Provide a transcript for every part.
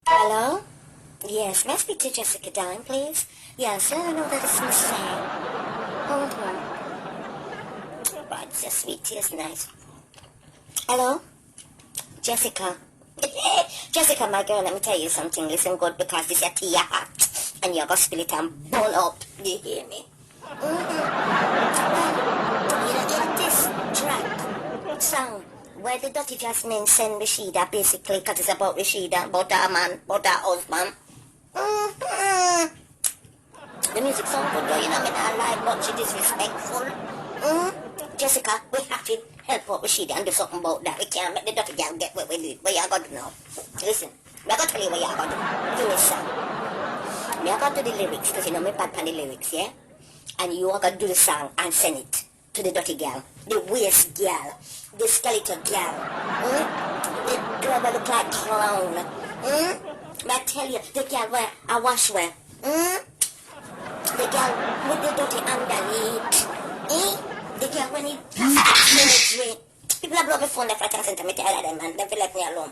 Hello? Yes, may I speak to Jessica Dime, please? Yes, let her know that it's Miss Sam. Oh, but the sweet tea is nice. Hello? Jessica. Jessica, my girl, let me tell you something. Listen good, because this is tea hot. And you're going to spill it and burn up. Do you hear me? You know, in this track song, where the Dirty Jasmine send Rashida, basically, because it's about Rashida, about her man, about her husband. The music sound good though, you know, I mean, I like, but she disrespectful. Jessica, we have to help out Rashida and do something about that. We can't make the Dirty girl get what we do. What you got to do now? Listen, I'm going to tell you what you got to do. Do this song. I got to do the lyrics, because you know me bad on the lyrics, yeah? And you are going to do the song and send it to the dirty girl, the waist girl, the skeleton girl, the girl that look like clown. I tell you, the girl where I wash wear, the girl with the dirty underneath, the girl when he surgery. People have blown my phone there for a second, me tell them, man, they feel like me alone.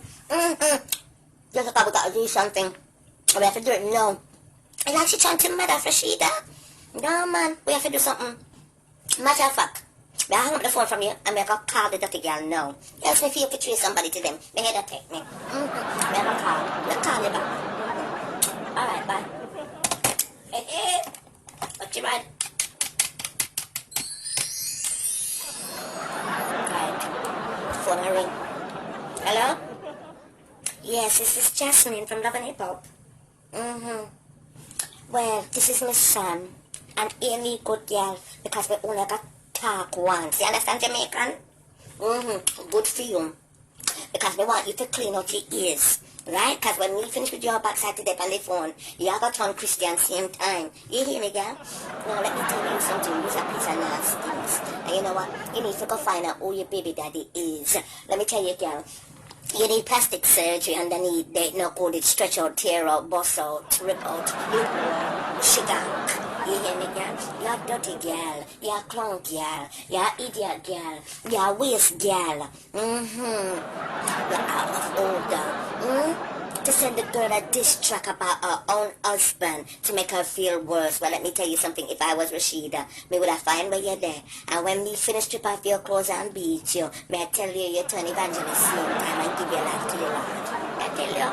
Just like we got to do something, we have to do it now. And like she trying to murder Rashida. No, man, we have to do something. Matter of fact, I hang up the phone from you and I go call the dirty girl now. Else me feel betray somebody to them. They hear that take me. I go call. I'll call you back. Alright, bye. Hey. What you right? Right. Phone ring. Hello? Yes, this is Jasmine from Love and Hip Hop. Well, this is my son. And hear me, good girl, because we only got talk once. You understand, Jamaican? Good for you. Because we want you to clean out your ears. Right? Because when we finish with your backside today on the phone, you have got to turn Christian same time. You hear me, girl? Now, let me tell you something. You're a piece of nastiness. And you know what? You need to go find out who your baby daddy is. Let me tell you, girl. You need plastic surgery underneath there. No good. It stretch out, tear out, bust out, rip out, shigank. You hear me, girl? You're a dirty girl. You're a clown girl. You're an idiot girl. You're a waste girl. You're out of order. To send the girl a diss track about her own husband to make her feel worse. Well, let me tell you something. If I was Rashida, me would have find where you're there. And when me finish strip off your clothes and beat you, may I tell you you turn evangelist same time and give your life to the Lord. I tell you.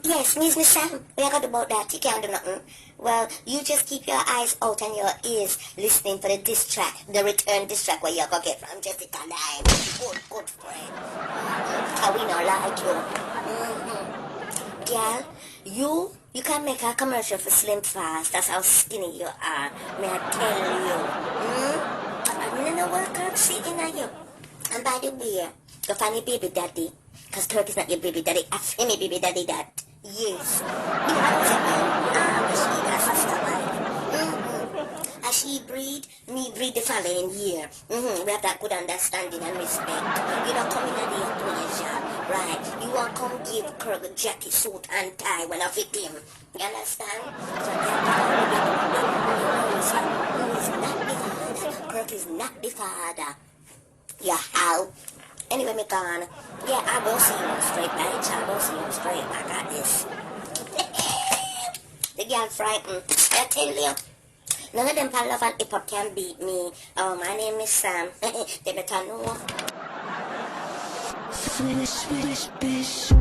Yes, Miss Sam, we are good about that. You can't do nothing. Well, you just keep your eyes out and your ears listening for the diss track, the return diss track where you're going to get from Jessica Dime. Good friend. How we not like you. Girl, you can make a commercial for Slim Fast. That's how skinny you are. May I tell you. I'm in a workout seeking at you. And by the way, go find your baby daddy. Because Kirk is not your baby daddy. Ask him your baby daddy that. Yes. As she breed, me breed the following year. We have that good understanding and respect. You don't come in at the pleasure, right? You won't come give Kirk a jacket, suit and tie when I fit him. You understand? So who is not the father? Kirk is not the father. Yeah, how? Anyway, me gone. Yeah, I will see you straight, bitch. I will see you straight. I got this. The girl frightened. I tell you. None of them for love and hip-hop can beat me. Oh, my name is Sam. They better know. Finish, bitch.